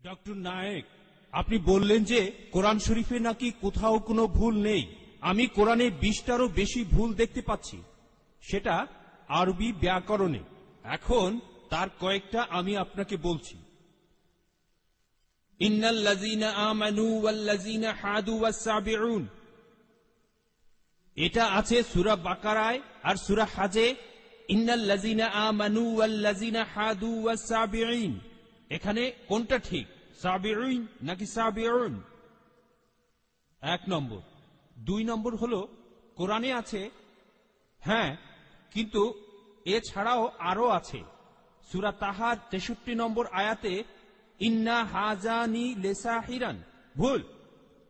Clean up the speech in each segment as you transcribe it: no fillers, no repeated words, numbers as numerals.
Doctor Naik, আপনি বললেন যে কোরআন শরীফে নাকি কোথাও কোনো ভুল নেই। আমি কোরআনে 20টারও বেশি ভুল দেখতে পাচ্ছি, সেটা আরবি ব্যাকরণে। এখন তার কয়েকটা আমি আপনাকে বলছি। ইন্নাল্লাযীনা আমানু ওয়াল্লাযীনা হাদু ওয়াস-সাবিউন, এটা আছে সূরা বাকারায় আর সূরা হাজে। ইন্নাল্লাযীনা আমানু ওয়াল্লাযীনা হাদু ওয়াস-সাবিউন, এখানে কোনটা ঠিক, সাবিউন নাকি সাবিউন? 1 নম্বর। 2 নম্বর হলো কোরআনে আছে, হ্যাঁ, কিন্তু এছাড়াও আরো আছে। সূরা তাহা 63 নম্বর আয়াতে ইন্না হাজানি লেসাহিরান, ভুল,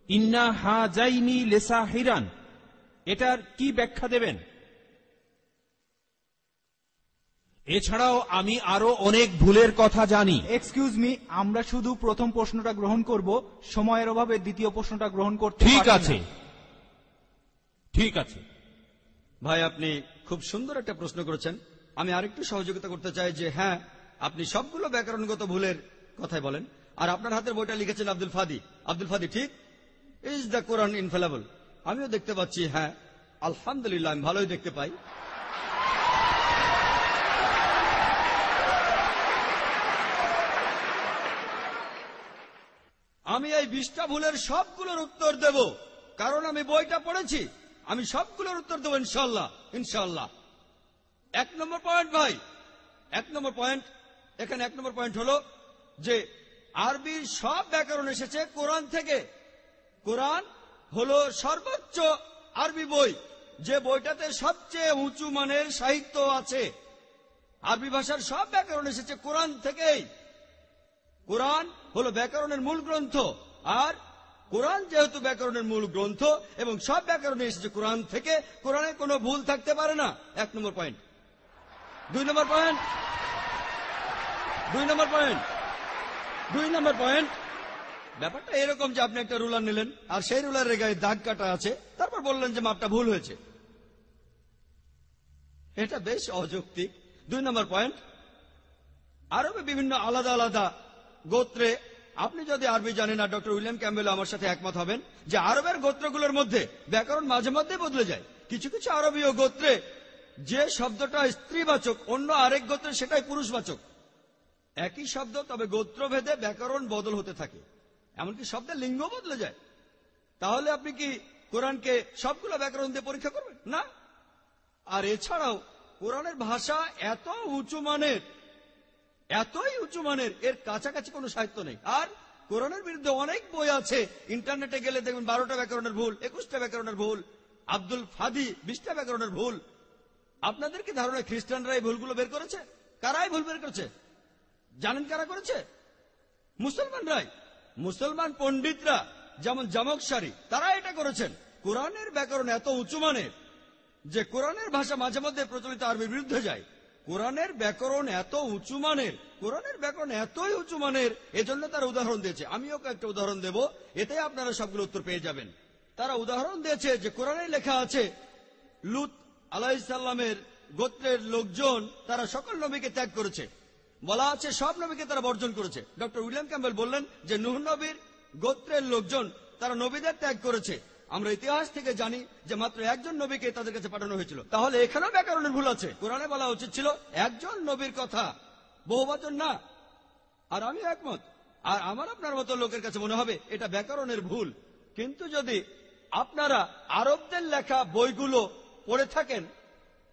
ইন্না হাজাইনি লেসাহিরান। এটার কি ব্যাখ্যা দেবেন? এছাড়াও আমি আরো অনেক ভুলের কথা জানি। এক্সকিউজ মি, আমরা শুধু প্রথম প্রশ্নটা গ্রহণ করব, সময়ের অভাবে দ্বিতীয় প্রশ্নটা গ্রহণ করতে ঠিক পারছি আছে, না। ঠিক আছে ভাই, আপনি খুব সুন্দর একটা প্রশ্ন করেছেন। আমি আরেকটু সহযোগিতা করতে চাই যে হ্যাঁ, আপনি সবগুলো ব্যাকরণগত ভুলের কথাই বলেন, আর আপনার হাতের বইটা লিখেছেন আব্দুল ফাদি। আব্দুল ফাদি ঠিক, ইজ দ্য কোরআন ইনফেলেবল? আমিও দেখতে পাচ্ছি, হ্যাঁ আলহামদুলিল্লাহ, আমি ভালোই দেখতে পাই। আমি এই 20টা ভুলের সবগুলোর উত্তর দেব, কারণ আমি বইটা পড়েছি। আমি সবগুলোর উত্তর দেবো ইনশাল্লাহ, ইনশাল্লাহ। 1 নম্বর পয়েন্ট ভাই, 1 নম্বর পয়েন্ট, এখানে 1 নম্বর পয়েন্ট হলো যে আরবির সব ব্যাকরণ এসেছে কোরআন থেকে। কোরআন হলো সর্বোচ্চ আরবি বই, যে বইটাতে সবচেয়ে উঁচু মানের সাহিত্য আছে। আরবি ভাষার সব ব্যাকরণ এসেছে কোরআন থেকেই। কোরআন হলো ব্যাকরণের মূল গ্রন্থ, আর কোরআন যেহেতু ব্যাকরণের মূল গ্রন্থ এবং সব ব্যাকরণে এসেছে কোরআন থেকে, কোরআনে কোনো ভুল থাকতে পারে না। 1 নম্বর পয়েন্ট। 2 নম্বর পয়েন্ট, 2 নম্বর পয়েন্ট, 2 নম্বর পয়েন্ট। ব্যাপারটা এরকম যে আপনি একটা রুলার নিলেন, আর সেই রুলারের গায়ে দাগ কাটা আছে, তারপর বললেন যে মাপটা ভুল হয়েছে। এটা বেশ অযৌক্তিক। 2 নম্বর পয়েন্ট, আরবে বিভিন্ন আলাদা আলাদা গোত্রে, আপনি যদি আরবি জানেন, আর ডক্টর উইলিয়াম ক্যাম্বেল আমার সাথে একমত হবেন যে আরবের গোত্রগুলোর মধ্যে ব্যাকরণ মাঝে মধ্যে বদলে যায়। কিছু কিছু আরবীয় গোত্রে যে শব্দটা স্ত্রীবাচক, অন্য আরেক গোত্রে সেটাই পুরুষবাচক। একই শব্দ, তবে গোত্রভেদে ব্যাকরণ বদল হতে থাকে, এমনকি শব্দের লিঙ্গ বদলে যায়। তাহলে আপনি কি কোরআনকে সবগুলো ব্যাকরণ দিয়ে পরীক্ষা করবেন? না। আর এছাড়াও কোরআনের ভাষা এত উঁচু মানের, এতই উঁচু মানের, এর কাছাকাছি কোনো সাহিত্য নেই। আর কোরআনের বিরুদ্ধে অনেক বই আছে, ইন্টারনেটে গেলে দেখবেন 12টা ব্যাকরণের ভুল, 21টা ব্যাকরণের ভুল, আব্দুল ফাদি 20টা ব্যাকরণের ভুল। আপনাদের কি ধারণা খ্রিস্টানরা এই ভুলগুলো বের করেছে? কারাই ভুল বের করেছে জানেন? কারা করেছে? মুসলমানরাই। মুসলমান পণ্ডিতরা, যেমন জামকশারি, তারা এটা করেছেন। কোরআনের ব্যাকরণ এত উঁচু মানের যে কোরআনের ভাষা মাঝে মধ্যে প্রচলিত আরবির বিরুদ্ধে যায়। কোরআনের ব্যাকরণ এত উঁচু মানের, কোরআনের ব্যাকরণ এতই উঁচু মানের, এজন্য তারা উদাহরণ দিয়েছে। আমিও কয়েকটা উদাহরণ দেব, এতে আপনারা সবগুলো উত্তর পেয়ে যাবেন। তারা উদাহরণ দিয়েছে যে কোরআনে লেখা আছে লূত আলাইহিসসালামের গোত্রের লোকজন, তারা সকল নবীকে ত্যাগ করেছে। বলা আছে সব নবীকে তারা বর্জন করেছে। ডক্টর উইলিয়াম ক্যাম্বেল বললেন যে নূহ নবীর গোত্রের লোকজন, তারা নবীদের ত্যাগ করেছে। আমরা ইতিহাস থেকে জানি যে মাত্র একজন নবীকে তাদের কাছে পাঠানো হয়েছিল। তাহলে এখানেও ব্যাকরণের ভুল আছে। কোরআনে বলা উচিত ছিল একজন নবীর কথা, বহুবচন না। আর আমি একমত, আর আমার আপনার মতো লোকের কাছে মনে হবে এটা ব্যাকরণের ভুল। কিন্তু যদি আপনারা আরবদের লেখা বইগুলো পড়ে থাকেন,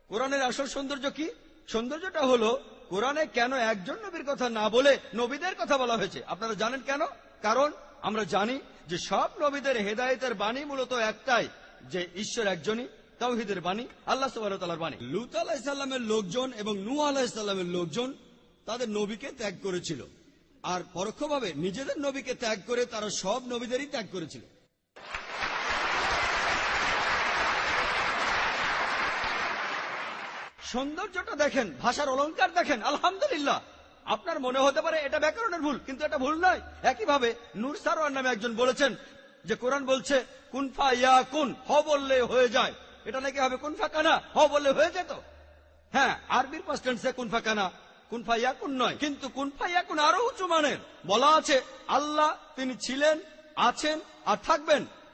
কোরআনের আসল সৌন্দর্য কি? সৌন্দর্যটা হলো কোরআনে কেন একজন নবীর কথা না বলে নবীদের কথা বলা হয়েছে। আপনারা জানেন কেন? কারণ আমরা জানি যে সব নবীদের হেদায়েতের বাণী মূলত একটাই, যে ঈশ্বর একজনই, তাওহীদের বাণী, আল্লাহ সুবহানাহু ওয়া তাআলার বাণী। লূত আলাইহিস সালামের লোকজন এবং নূহ আলাইহিস সালামের লোকজন তাদের নবীকে ত্যাগ করেছিল, আর পরোক্ষভাবে নিজেদের নবীকে ত্যাগ করে তারা সব নবীদেরই ত্যাগ করেছিল। সৌন্দর্যটা দেখেন, ভাষার অলংকার দেখেন, আলহামদুলিল্লাহ। আপনার মনে হতে পারে এটা ব্যাকরণের ভুল, কিন্তু এটা ভুল নয়। একইভাবে নূর সারওয়ার নামে একজন বলেছেন যে কোরআন বলছে কুনফা ইয়া কুন, হ বললে হয়ে যায়। এটা নাকি হবে কুনফা কানা, হ বললে হয়ে যেত। হ্যাঁ, আরবির পাস্ট টেন্সে কুনফা কানা, কুন ফায়াকুন নয়, কিন্তু কুন ফায়াকুন আরো উঁচু মানের। বলা আছে আল্লাহ তিনি ছিলেন, আছেন আর থাকবেন।